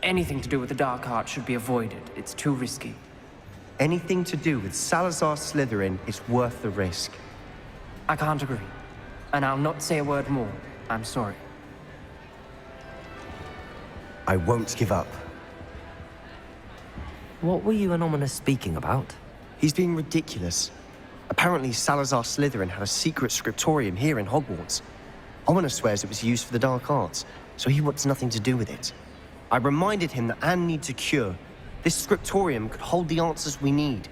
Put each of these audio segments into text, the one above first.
Anything to do with the Dark Arts should be avoided. It's too risky. Anything to do with Salazar Slytherin is worth the risk. I can't agree. And I'll not say a word more. I'm sorry. I won't give up. What were you and Ominous speaking about? He's being ridiculous. Apparently, Salazar Slytherin had a secret scriptorium here in Hogwarts. Ominous swears it was used for the Dark Arts, so he wants nothing to do with it. I reminded him that Anne needs a cure. This scriptorium could hold the answers we need.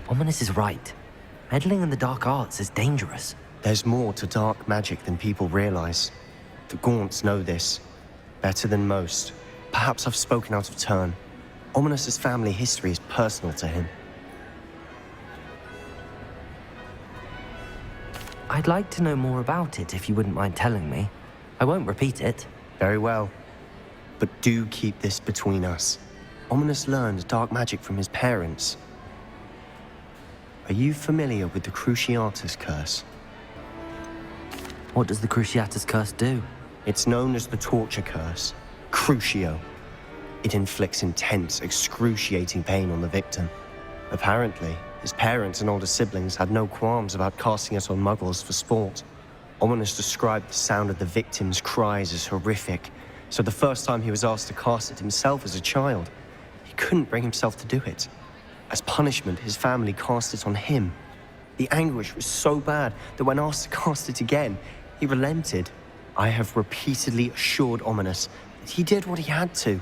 Ominous is right. Meddling in the Dark Arts is dangerous. There's more to dark magic than people realize. The Gaunts know this. Better than most. Perhaps I've spoken out of turn. Ominous's family history is personal to him. I'd like to know more about it if you wouldn't mind telling me. I won't repeat it. Very well. But do keep this between us. Ominous learned dark magic from his parents. Are you familiar with the Cruciatus curse? What does the Cruciatus curse do? It's known as the torture curse, Crucio. It inflicts intense, excruciating pain on the victim. Apparently, his parents and older siblings had no qualms about casting it on muggles for sport. Ominous described the sound of the victim's cries as horrific, so the first time he was asked to cast it himself as a child, he couldn't bring himself to do it. As punishment, his family cast it on him. The anguish was so bad that when asked to cast it again, he relented. I have repeatedly assured Ominous that he did what he had to,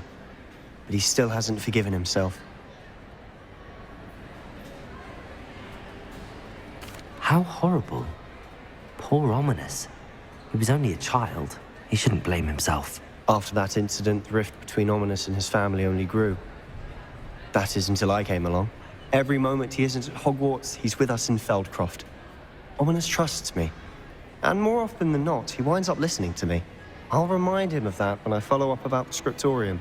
but he still hasn't forgiven himself. How horrible. Poor Ominous. He was only a child. He shouldn't blame himself. After that incident, the rift between Ominous and his family only grew. That is until I came along. Every moment he isn't at Hogwarts, he's with us in Feldcroft. Ominous trusts me. And more often than not, he winds up listening to me. I'll remind him of that when I follow up about the scriptorium.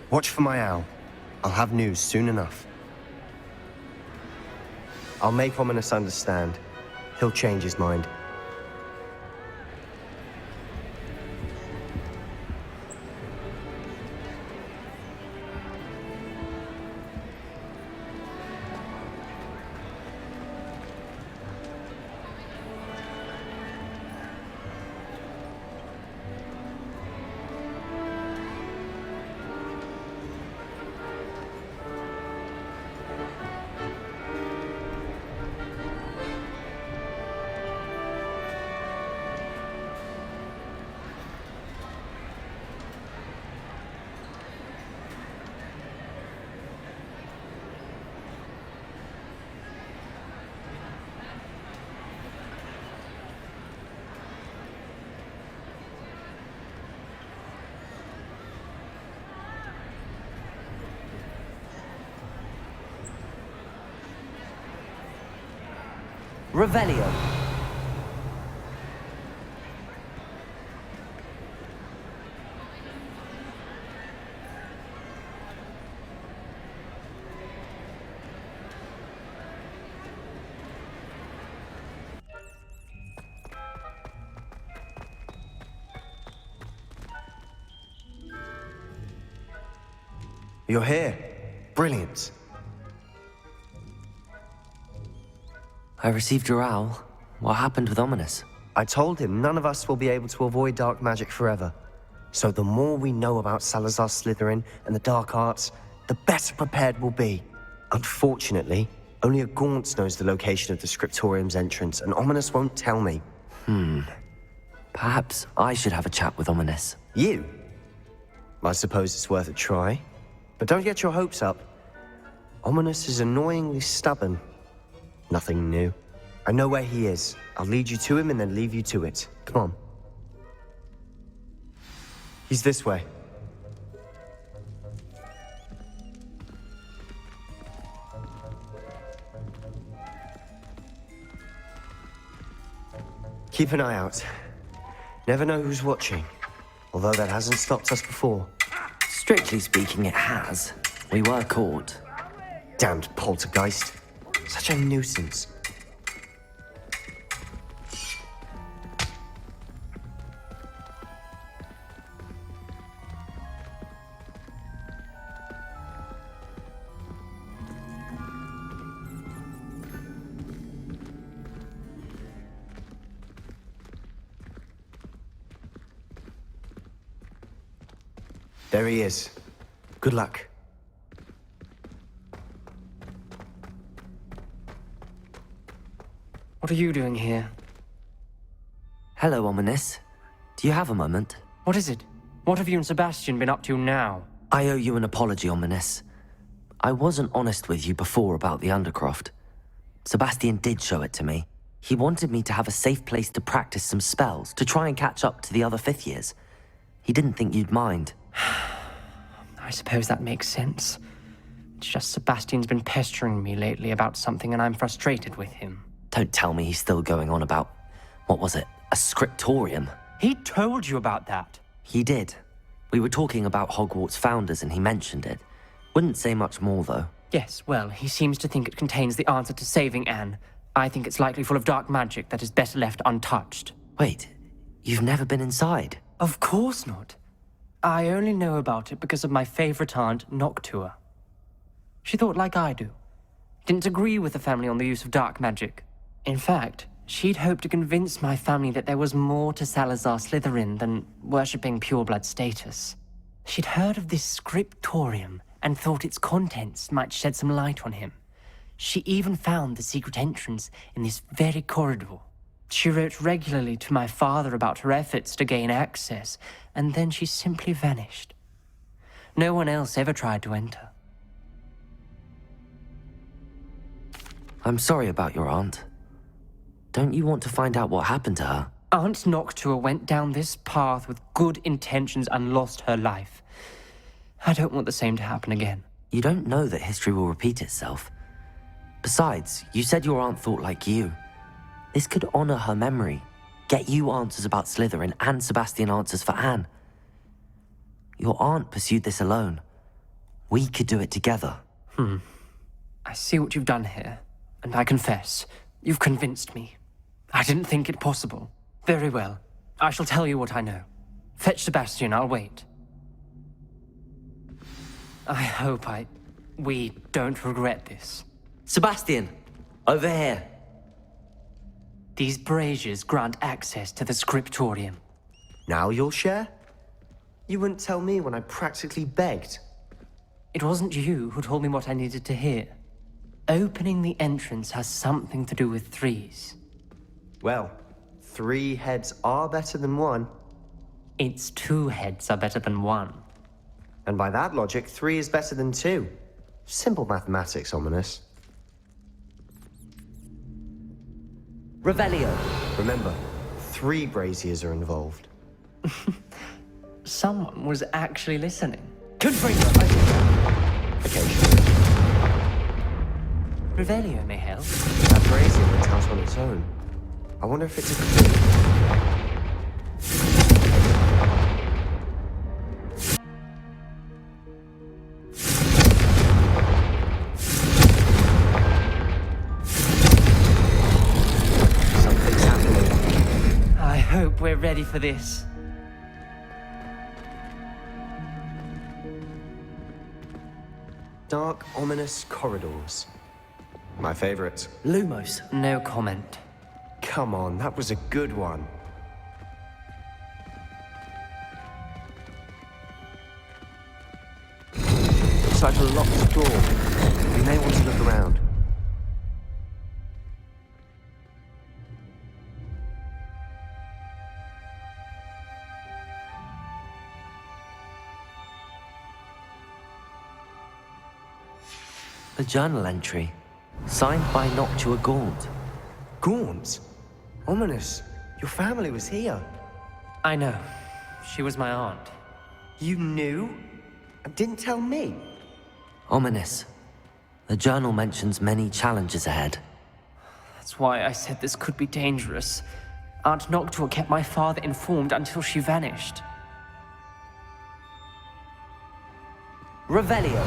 Watch for my owl. I'll have news soon enough. I'll make Ominous understand. He'll change his mind. Revelio. You're here. Brilliant. I received your owl. What happened with Ominous? I told him none of us will be able to avoid dark magic forever. So the more we know about Salazar Slytherin and the Dark Arts, the better prepared we'll be. Unfortunately, only a Gaunt knows the location of the Scriptorium's entrance, and Ominous won't tell me. Perhaps I should have a chat with Ominous. You? I suppose it's worth a try. But don't get your hopes up. Ominous is annoyingly stubborn. Nothing new. I know where he is. I'll lead you to him and then leave you to it. Come on. He's this way. Keep an eye out. Never know who's watching. Although that hasn't stopped us before. Strictly speaking, it has. We were caught. Damned poltergeist. Such a nuisance. There he is. Good luck. What are you doing here? Hello, Ominous. Do you have a moment? What is it? What have you and Sebastian been up to now? I owe you an apology, Ominous. I wasn't honest with you before about the Undercroft. Sebastian did show it to me. He wanted me to have a safe place to practice some spells, to try and catch up to the other fifth years. He didn't think you'd mind. I suppose that makes sense. It's just Sebastian's been pestering me lately about something and I'm frustrated with him. Don't tell me he's still going on about, what was it, a scriptorium? He told you about that. He did. We were talking about Hogwarts founders and he mentioned it. Wouldn't say much more, though. Yes, well, he seems to think it contains the answer to saving Anne. I think it's likely full of dark magic that is better left untouched. Wait, you've never been inside? Of course not. I only know about it because of my favorite aunt, Noctua. She thought like I do. Didn't agree with the family on the use of dark magic. In fact, she'd hoped to convince my family that there was more to Salazar Slytherin than worshipping pureblood status. She'd heard of this scriptorium and thought its contents might shed some light on him. She even found the secret entrance in this very corridor. She wrote regularly to my father about her efforts to gain access, and then she simply vanished. No one else ever tried to enter. I'm sorry about your aunt. Don't you want to find out what happened to her? Aunt Noctua went down this path with good intentions and lost her life. I don't want the same to happen again. You don't know that history will repeat itself. Besides, you said your aunt thought like you. This could honor her memory, get you answers about Slytherin and Sebastian answers for Anne. Your aunt pursued this alone. We could do it together. I see what you've done here, and I confess, you've convinced me. I didn't think it possible. Very well. I shall tell you what I know. Fetch Sebastian, I'll wait. I hope we don't regret this. Sebastian, over here. These braziers grant access to the scriptorium. Now you'll share? You wouldn't tell me when I practically begged. It wasn't you who told me what I needed to hear. Opening the entrance has something to do with threes. Well, 3 heads are better than 1. Its 2 heads are better than 1. And by that logic, 3 is better than 2. Simple mathematics, Ominous. Revelio. Remember, 3 braziers are involved. Someone was actually listening. Confringo. Occasionally. Revelio may help. That brazier went out on its own. I wonder if it's a clue. Something's happening. I hope we're ready for this. Dark, ominous corridors. My favorite. Lumos. No comment. Come on, that was a good one. Looks like a locked door. We may want to look around. A journal entry, signed by Noctua Gaunt. Gaunt? Ominous. Your family was here. I know. She was my aunt. You knew? And didn't tell me? Ominous. The journal mentions many challenges ahead. That's why I said this could be dangerous. Aunt Noctua kept my father informed until she vanished. Revelio.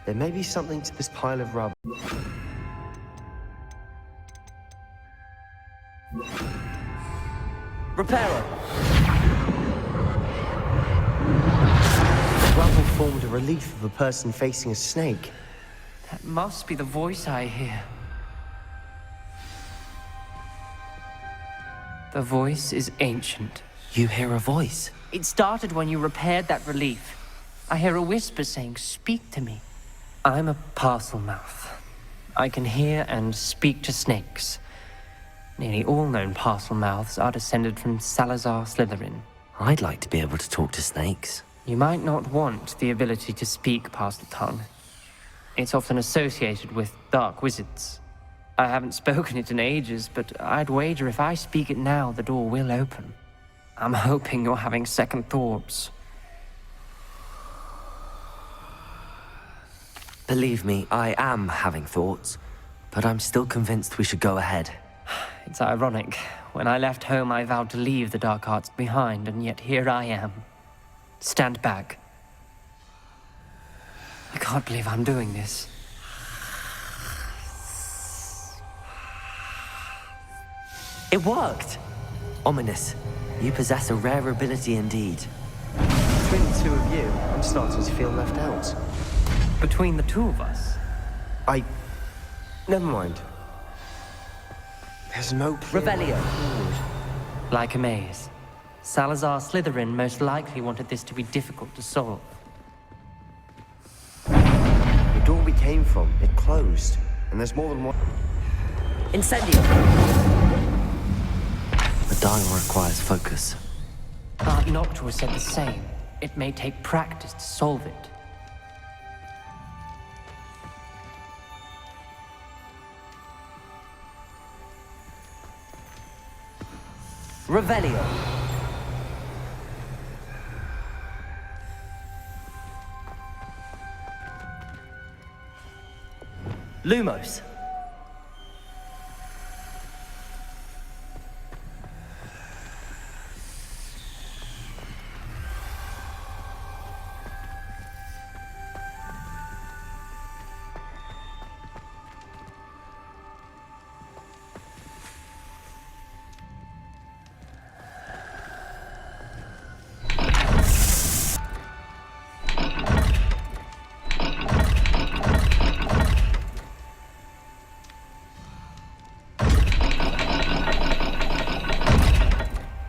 There may be something to this pile of rubble. Reparo. Rubble formed a relief of a person facing a snake. That must be the voice I hear. The voice is ancient. You hear a voice. It started when you repaired that relief. I hear a whisper saying, "Speak to me." I'm a parcel mouth. I can hear and speak to snakes. Nearly all known parcel mouths are descended from Salazar Slytherin. I'd like to be able to talk to snakes. You might not want the ability to speak parcel tongue. It's often associated with dark wizards. I haven't spoken it in ages, but I'd wager if I speak it now, the door will open. I'm hoping you're having second thoughts. Believe me, I am having thoughts, but I'm still convinced we should go ahead. It's ironic. When I left home, I vowed to leave the dark arts behind, and yet here I am. Stand back. I can't believe I'm doing this. It worked! Ominous. You possess a rare ability indeed. Between the two of you, I'm starting to feel left out. Between the two of us, Never mind. There's no clear way Revelio. forward. like a maze. Salazar Slytherin most likely wanted this to be difficult to solve. The door we came from, it closed. And there's more than one. Incendio! The dial requires focus. Aunt Noctua said the same. It may take practice to solve it. Revelio! Lumos!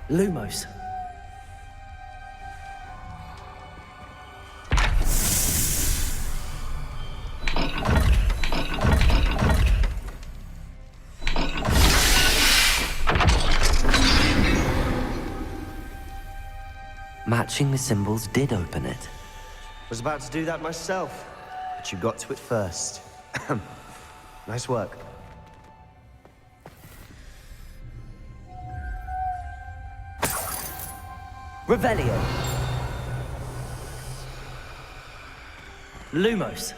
Lumos. Matching the symbols did open it. Was about to do that myself, but you got to it first. Nice work. Revelio. Lumos.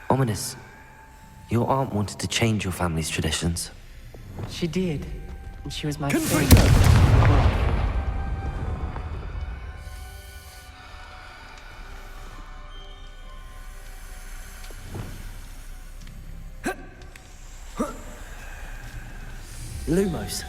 Ominous. Your aunt wanted to change your family's traditions. She did. And she was my favorite. Lumos.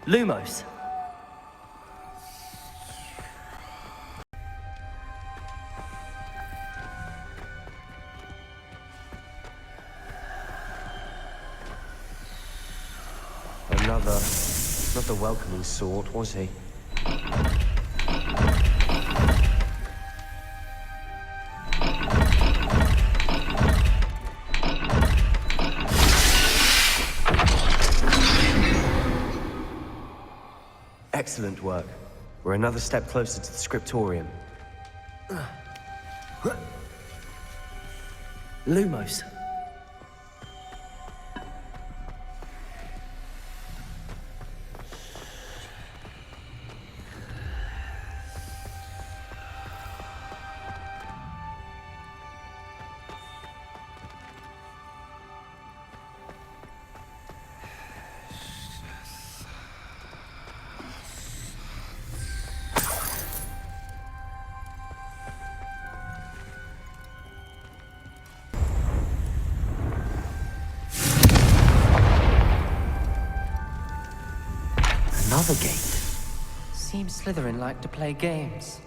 Lumos. Not the welcoming sort, was he? Excellent work. We're another step closer to the scriptorium. Lumos. Another gate. Seems Slytherin like to play games.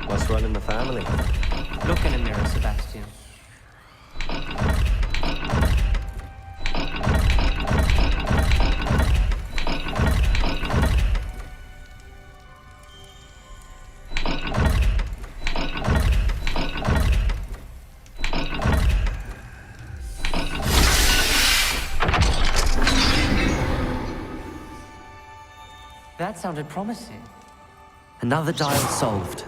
What's running the family? Look in a mirror, Sebastian. That sounded promising. Another dial solved.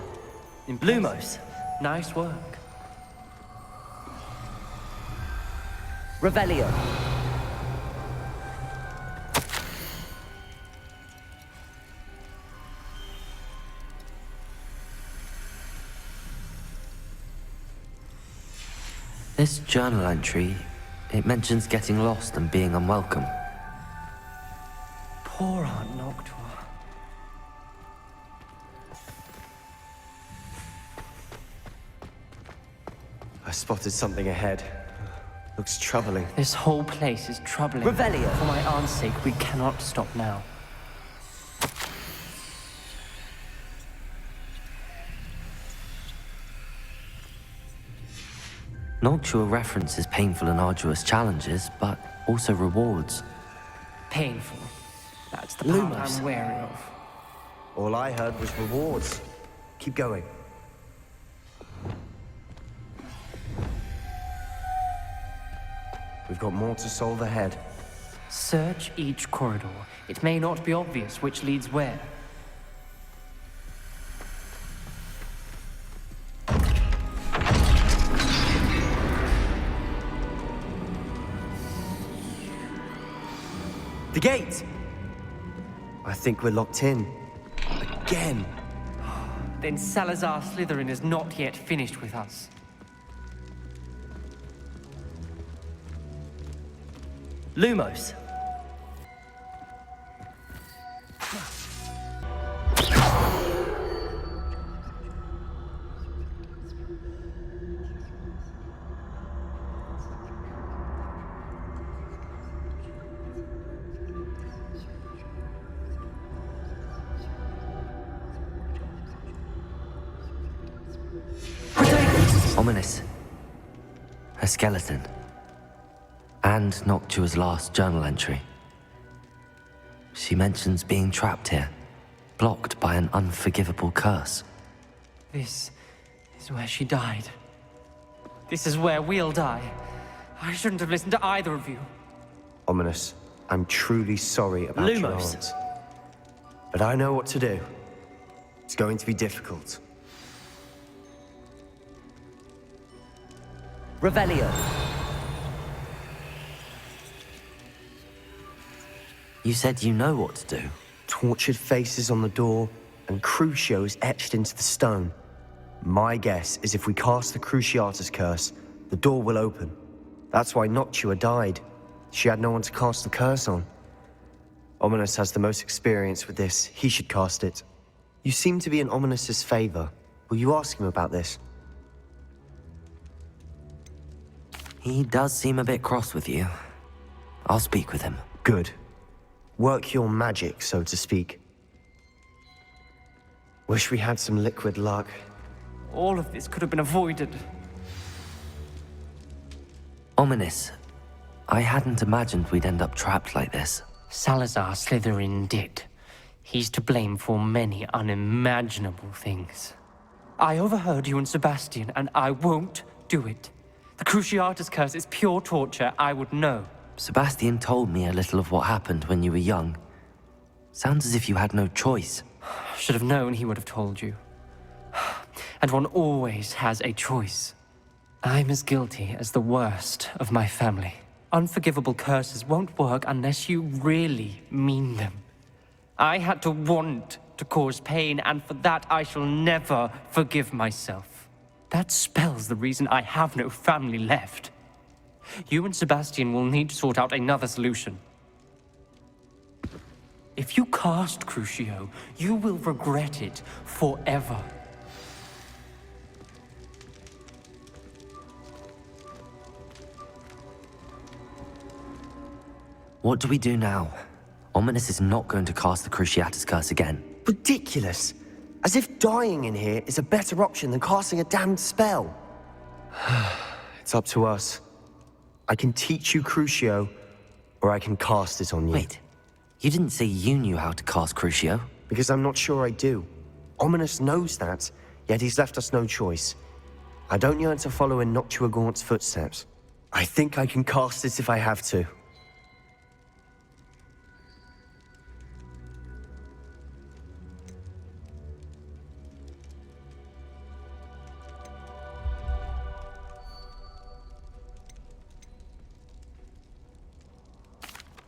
Impressive. Lumos. Nice work. Revelio. This journal entry, it mentions getting lost and being unwelcome. Poor Aunt Noctua. I spotted something ahead. Looks troubling. This whole place is troubling. Revelio. For my aunt's sake, we cannot stop now. Noctua references painful and arduous challenges, but also rewards. Painful. That's the part Lumos. I'm wary of. All I heard was rewards. Keep going. We've got more to solve ahead. Search each corridor. It may not be obvious which leads where. The gate! I think we're locked in. Again. Then Salazar Slytherin is not yet finished with us. Lumos. Ominous. A skeleton. And Noctua's last journal entry. She mentions being trapped here, blocked by an unforgivable curse. This is where she died. This is where we'll die. I shouldn't have listened to either of you. Ominous, I'm truly sorry about your Lumos. aunt. But I know what to do. It's going to be difficult. Revelio. You said you know what to do. Tortured faces on the door, and Crucio is etched into the stone. My guess is if we cast the Cruciatus curse, the door will open. That's why Noctua died. She had no one to cast the curse on. Ominous has the most experience with this. He should cast it. You seem to be in Ominous's favor. Will you ask him about this? He does seem a bit cross with you. I'll speak with him. Good. Work your magic, so to speak. Wish we had some liquid luck. All of this could have been avoided. Ominous. I hadn't imagined we'd end up trapped like this. Salazar Slytherin did. He's to blame for many unimaginable things. I overheard you and Sebastian, and I won't do it. The Cruciatus curse is pure torture, I would know. Sebastian told me a little of what happened when you were young. Sounds as if you had no choice. Should have known he would have told you. And one always has a choice. I'm as guilty as the worst of my family. Unforgivable curses won't work unless you really mean them. I had to want to cause pain, and for that I shall never forgive myself. That spells the reason I have no family left. You and Sebastian will need to sort out another solution. If you cast Crucio, you will regret it forever. What do we do now? Ominous is not going to cast the Cruciatus curse again. Ridiculous! As if dying in here is a better option than casting a damned spell. It's up to us. I can teach you Crucio, or I can cast it on you. Wait, you didn't say you knew how to cast Crucio? Because I'm not sure I do. Ominous knows that, yet he's left us no choice. I don't yearn to follow in Noctua Gaunt's footsteps. I think I can cast it if I have to.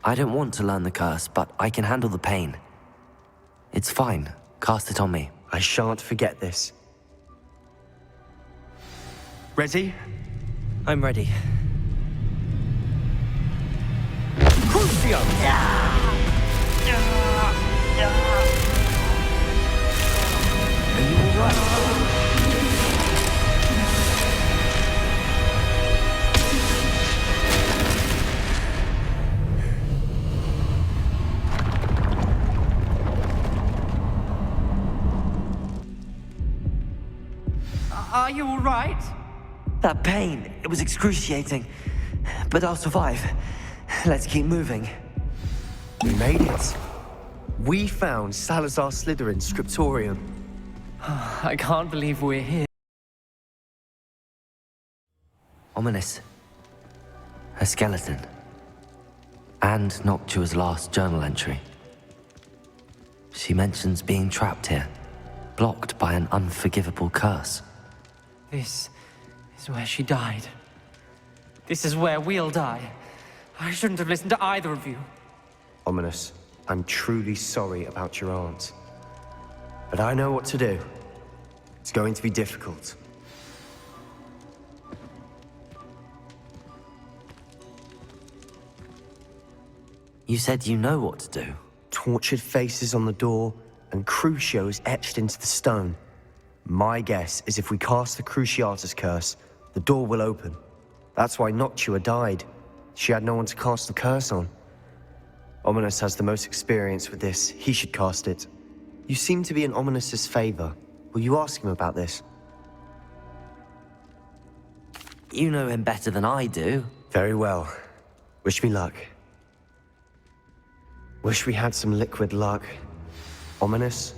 I don't want to learn the curse, but I can handle the pain. It's fine. Cast it on me. I shan't forget this. Ready? I'm ready. Crucio! Are you alright? Are you all right? That pain, it was excruciating. But I'll survive. Let's keep moving. We made it. We found Salazar Slytherin's scriptorium. I can't believe we're here. Ominous. A skeleton. And Noctua's last journal entry. She mentions being trapped here, blocked by an unforgivable curse. This is where she died. This is where we'll die. I shouldn't have listened to either of you. Ominous, I'm truly sorry about your aunt. But I know what to do. It's going to be difficult. You said you know what to do. Tortured faces on the door, and Crucio is etched into the stone. My guess is if we cast the Cruciatus curse, the door will open. That's why Noctua died. She had no one to cast the curse on. Ominous has the most experience with this. He should cast it. You seem to be in Ominous's favor. Will you ask him about this? You know him better than I do. Very well. Wish me luck. Wish we had some liquid luck. Ominous,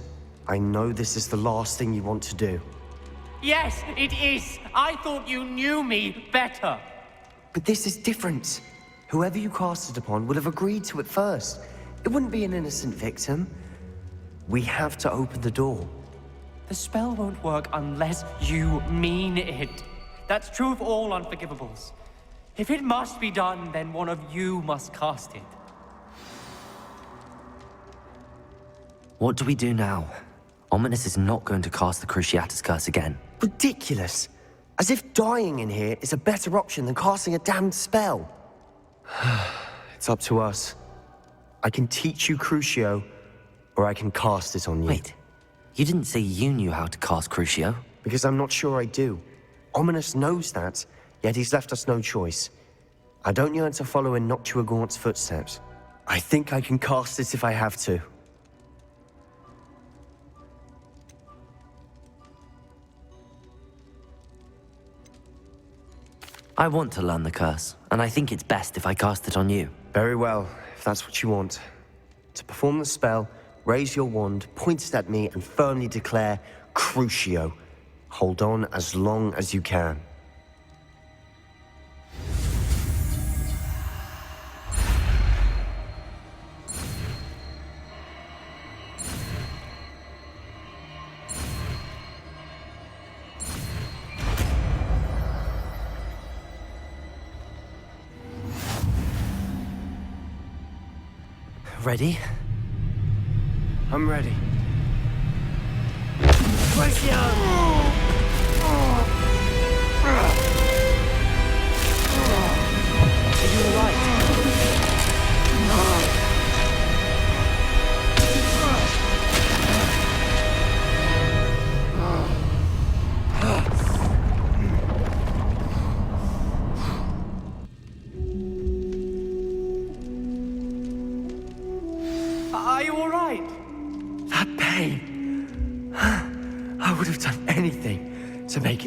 I know this is the last thing you want to do. Yes, it is. I thought you knew me better. But this is different. Whoever you cast it upon would have agreed to it first. It wouldn't be an innocent victim. We have to open the door. The spell won't work unless you mean it. That's true of all unforgivables. If it must be done, then one of you must cast it. What do we do now? Ominous is not going to cast the Cruciatus curse again. Ridiculous. As if dying in here is a better option than casting a damned spell. It's up to us. I can teach you Crucio, or I can cast it on you. Wait, you didn't say you knew how to cast Crucio? Because I'm not sure I do. Ominous knows that, yet he's left us no choice. I don't yearn to follow in Noctua Gaunt's footsteps. I think I can cast it if I have to. I want to learn the curse, and I think it's best if I cast it on you. Very well, if that's what you want. To perform the spell, raise your wand, point it at me, and firmly declare, Crucio. Hold on as long as you can. Ready? I'm ready. Are you alright?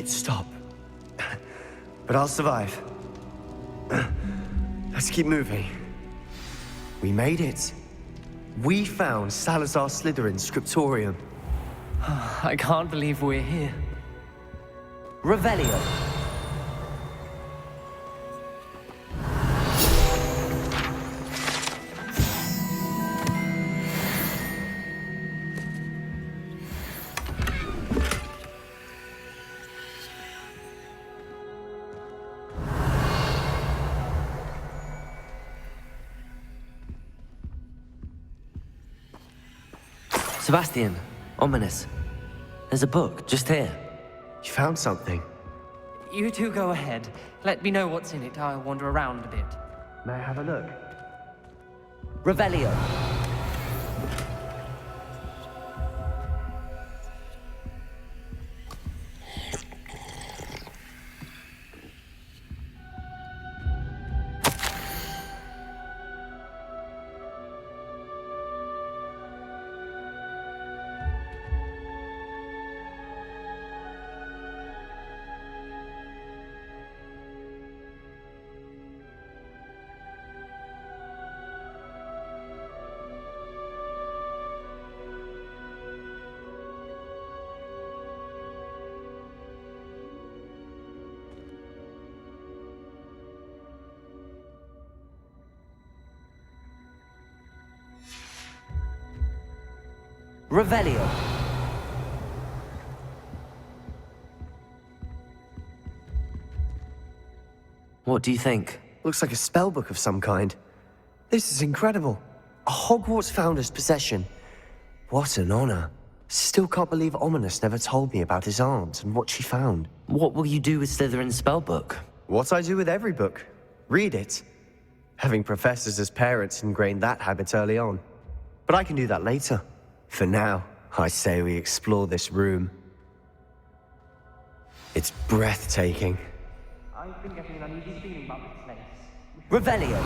won't stop. But I'll survive. Let's keep moving. We made it. We found Salazar Slytherin's scriptorium. I can't believe we're here. Revelio. Sebastian, ominous. There's a book just here. You found something. You two go ahead. Let me know what's in it. I'll wander around a bit. May I have a look? Revelio. Revelio. What do you think? Looks like a spellbook of some kind. This is incredible. A Hogwarts founder's possession. What an honor. Still can't believe Ominous never told me about his aunt and what she found. What will you do with Slytherin's spellbook? What I do with every book. Read it. Having professors as parents ingrained that habit early on. But I can do that later. For now, I say we explore this room. It's breathtaking. I've been getting an uneasy feeling about this place. Revelio.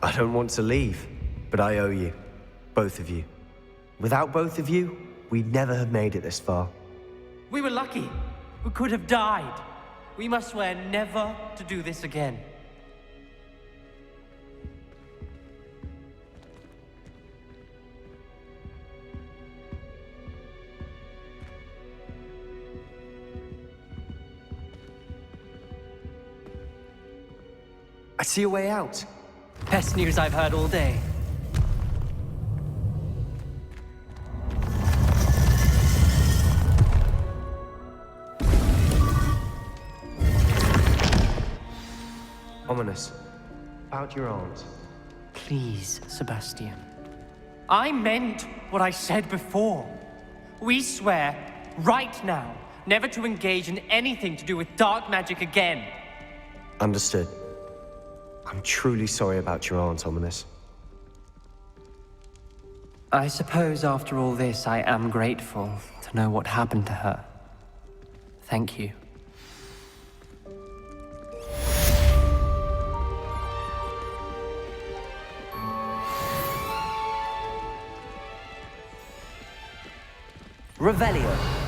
I don't want to leave, but I owe you. Both of you. Without both of you, we'd never have made it this far. We were lucky. We could have died. We must swear never to do this again. I see a way out. Best news I've heard all day. Ominous. About your aunt. Please, Sebastian. I meant what I said before. We swear, right now, never to engage in anything to do with dark magic again. Understood. I'm truly sorry about your aunt, Ominous. I suppose after all this, I am grateful to know what happened to her. Thank you. Revelio.